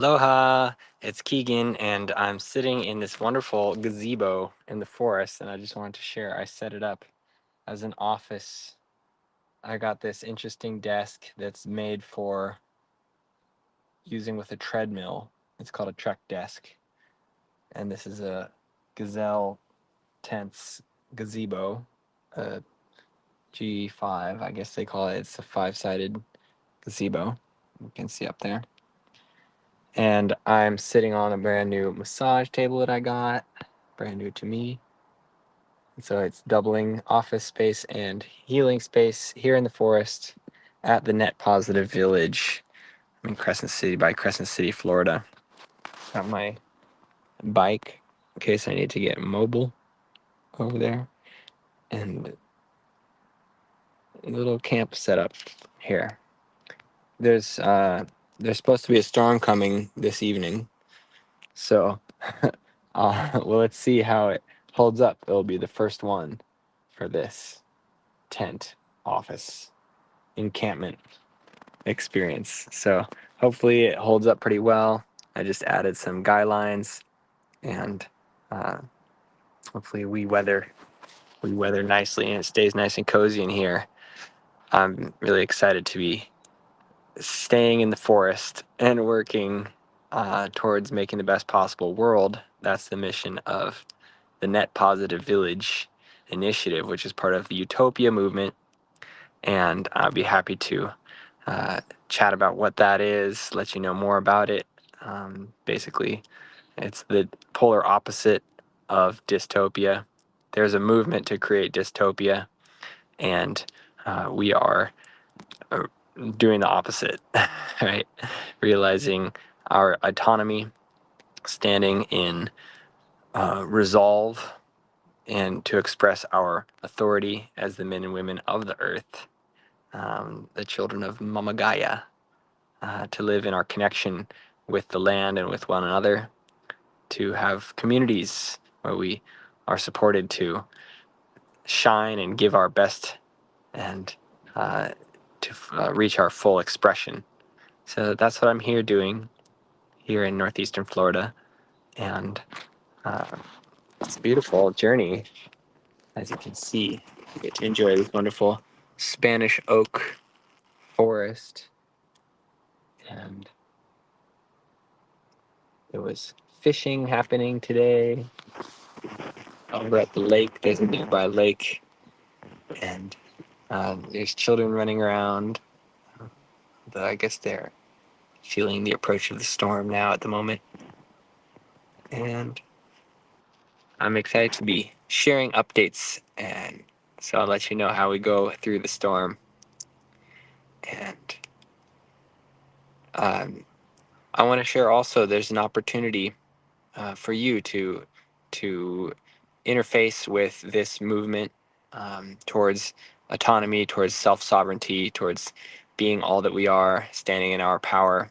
Aloha, it's Keegan, and I'm sitting in this wonderful gazebo in the forest, and I just wanted to share. I set it up as an office. I got this interesting desk that's made for using with a treadmill. It's called a truck desk, and this is a gazelle tents gazebo, a G5, I guess they call it. It's a five-sided gazebo. You can see up there. And I'm sitting on a brand new massage table that I got, brand new to me. And so it's doubling office space and healing space here in the forest at the NetPositive Village. I'm in Crescent City by Crescent City, Florida. Got my bike in case I need to get mobile over there. And a little camp setup here. There's supposed to be a storm coming this evening. So well, let's see how it holds up. It'll be the first one for this tent office encampment experience. So hopefully it holds up pretty well. I just added some guy lines, and uh, hopefully we weather nicely and it stays nice and cozy in here. I'm really excited to be staying in the forest and working towards making the best possible world. That's the mission of the NetPositive Village initiative, which is part of the Utopia movement. And I'll be happy to chat about what that is, let you know more about it. Basically, it's the polar opposite of dystopia. There's a movement to create dystopia, and we are doing the opposite, right? Realizing our autonomy, standing in resolve, and to express our authority as the men and women of the earth, the children of Mama Gaia, to live in our connection with the land and with one another, to have communities where we are supported to shine and give our best and to reach our full expression. So that's what I'm here doing here in northeastern Florida, and uh, it's a beautiful journey, as you can see. You get to enjoy this wonderful Spanish oak forest, and there was fishing happening today over at the lake. There's a nearby lake, and there's children running around. I guess they're feeling the approach of the storm now at the moment. And I'm excited to be sharing updates, and so I'll let you know how we go through the storm. And I want to share also, there's an opportunity for you to interface with this movement towards autonomy, towards self-sovereignty, towards being all that we are, standing in our power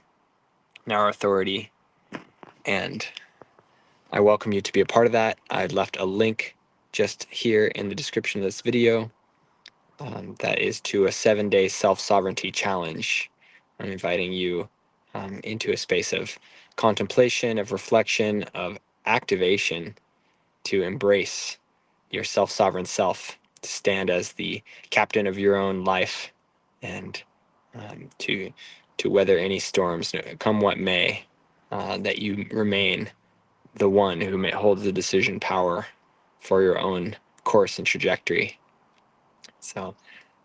and our authority. And I welcome you to be a part of that. I left a link just here in the description of this video that is to a 7-day self-sovereignty challenge. I'm inviting you into a space of contemplation, of reflection, of activation, to embrace your self-sovereign self, to stand as the captain of your own life, and to weather any storms, come what may, that you remain the one who holds the decision power for your own course and trajectory. So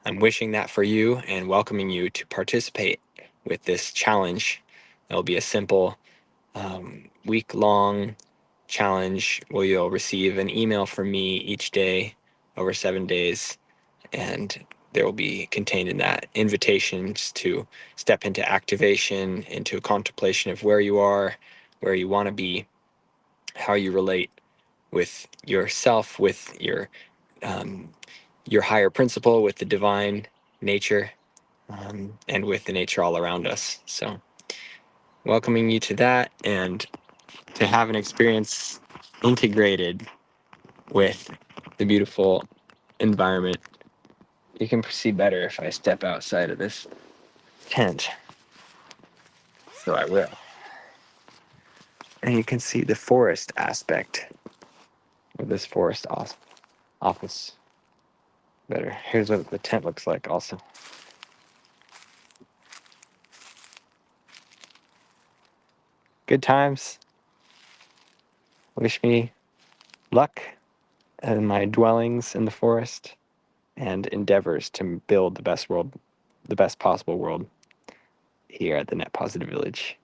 I'm wishing that for you and welcoming you to participate with this challenge. It'll be a simple week-long challenge where you'll receive an email from me each day over 7 days, and there will be contained in that invitations to step into activation, into a contemplation of where you are, where you want to be, how you relate with yourself, with your higher principle, with the divine nature, and with the nature all around us. So welcoming you to that, and to have an experience integrated with the beautiful environment. You can proceed better if I step outside of this tent. So I will. And you can see the forest aspect of this forest office better. Here's what the tent looks like also. Good times. Wish me luck in my dwellings in the forest and endeavors to build the best possible world here at the NetPositive Village.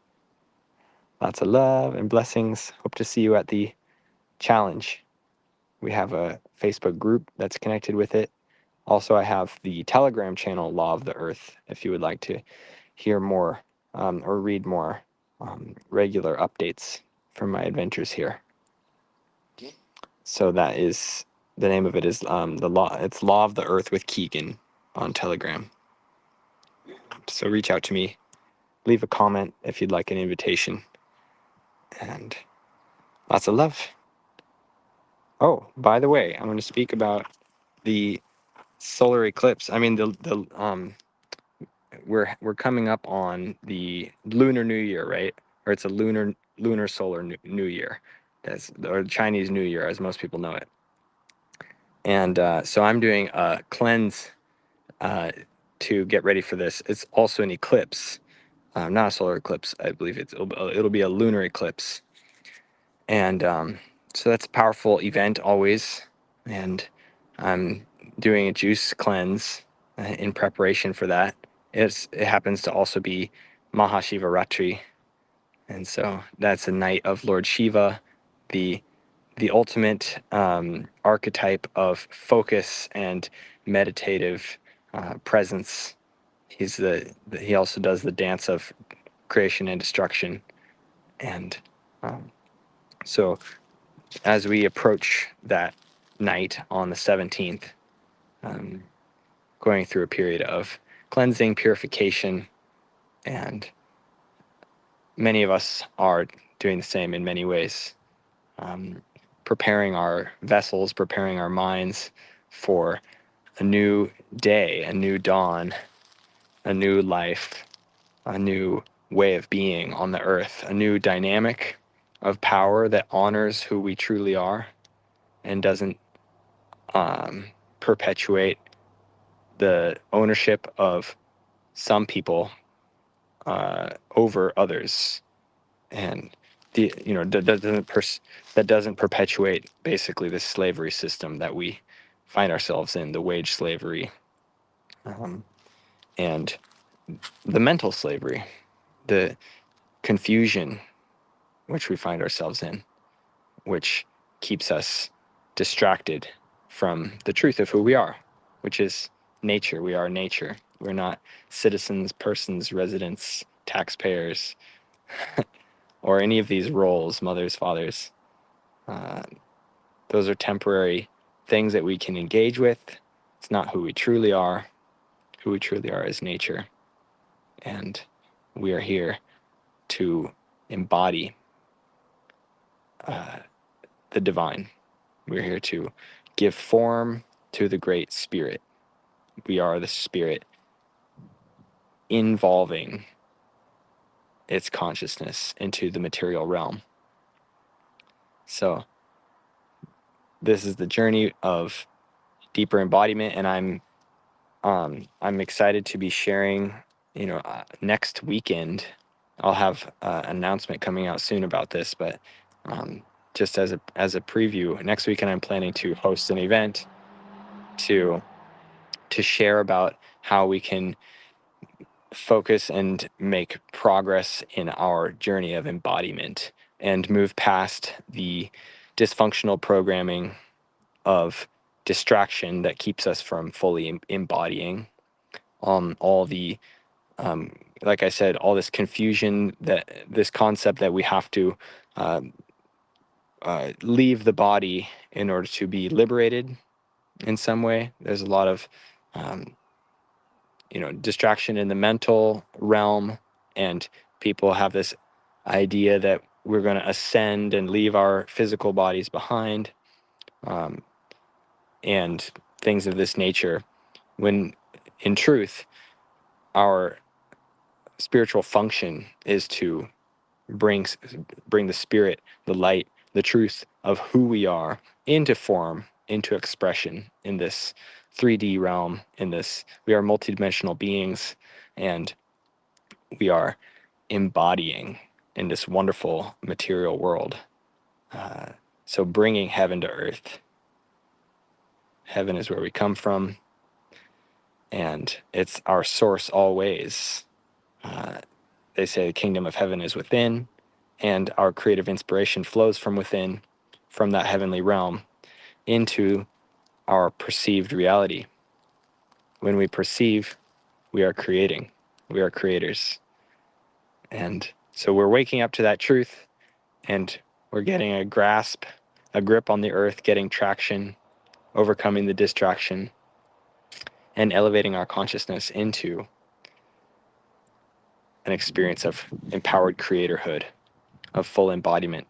Lots of love and blessings. Hope to see you at the challenge. We have a Facebook group that's connected with it. Also, I have the Telegram channel, Law of the Earth, if you would like to hear more or read more regular updates from my adventures here. So that is, the name of it is it's Law of the Earth with Keegan on Telegram. So reach out to me, leave a comment if you'd like an invitation, and lots of love. Oh, by the way, I'm going to speak about the solar eclipse. I mean, we're coming up on the Lunar New Year, right? Or it's a lunar solar New Year. That's, or Chinese New Year, as most people know it. And so I'm doing a cleanse to get ready for this. It's also an eclipse, not a solar eclipse. I believe it'll be a lunar eclipse. And so that's a powerful event always. And I'm doing a juice cleanse in preparation for that. It happens to also be Mahashivaratri. And so that's a night of Lord Shiva, the ultimate archetype of focus and meditative presence. He also does the dance of creation and destruction. And so as we approach that night on the 17th, going through a period of cleansing, purification, and many of us are doing the same in many ways, preparing our vessels, preparing our minds for a new day, a new dawn, a new life, a new way of being on the earth, a new dynamic of power that honors who we truly are and doesn't perpetuate the ownership of some people over others, and that doesn't perpetuate basically the slavery system that we find ourselves in, the wage slavery, and the mental slavery, the confusion which we find ourselves in, which keeps us distracted from the truth of who we are, which is nature. We are nature. We're not citizens, persons, residents, taxpayers, or any of these roles, mothers, fathers. Those are temporary things that we can engage with. It's not who we truly are. Who we truly are is nature. And we are here to embody the divine. We're here to give form to the great spirit. We are the spirit involving its consciousness into the material realm. So this is the journey of deeper embodiment, and I'm excited to be sharing. Next weekend, I'll have an announcement coming out soon about this, but just as a preview, next weekend I'm planning to host an event to share about how we can focus and make progress in our journey of embodiment and move past the dysfunctional programming of distraction that keeps us from fully embodying all the like I said, all this confusion, this concept that we have to leave the body in order to be liberated in some way. There's a lot of distraction in the mental realm, and people have this idea that we're going to ascend and leave our physical bodies behind, and things of this nature, when in truth our spiritual function is to bring the spirit, the light, the truth of who we are into form, into expression in this 3D realm. We are multidimensional beings, and we are embodying in this wonderful material world. So bringing heaven to earth. Heaven is where we come from, and it's our source always. They say the kingdom of heaven is within, and our creative inspiration flows from within, from that heavenly realm, into our perceived reality. When we perceive, we are creating. We are creators. And so we're waking up to that truth, and we're getting a grip on the earth, getting traction, overcoming the distraction, and elevating our consciousness into an experience of empowered creatorhood, of full embodiment,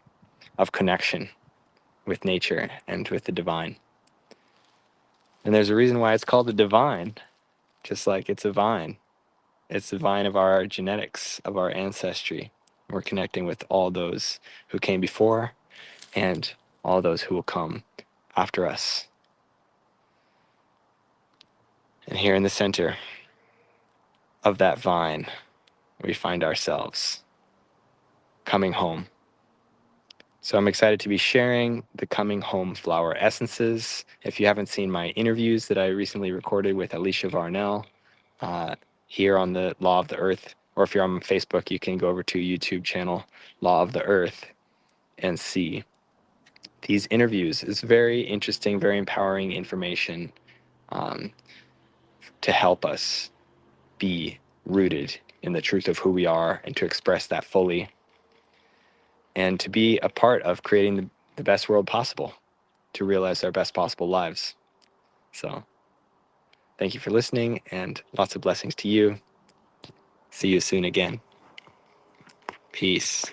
of connection with nature and with the divine. And there's a reason why it's called the divine, just like it's a vine. It's the vine of our genetics, of our ancestry. We're connecting with all those who came before and all those who will come after us. And here in the center of that vine, we find ourselves coming home. So I'm excited to be sharing the coming home flower essences. If you haven't seen my interviews that I recently recorded with Alicia Varnell here on the Law of the Earth, or if you're on Facebook, you can go over to YouTube channel Law of the Earth and see these interviews. It's very interesting, very empowering information to help us be rooted in the truth of who we are and to express that fully and to be a part of creating the best world possible, to realize our best possible lives. So thank you for listening, and lots of blessings to you. See you soon again. Peace.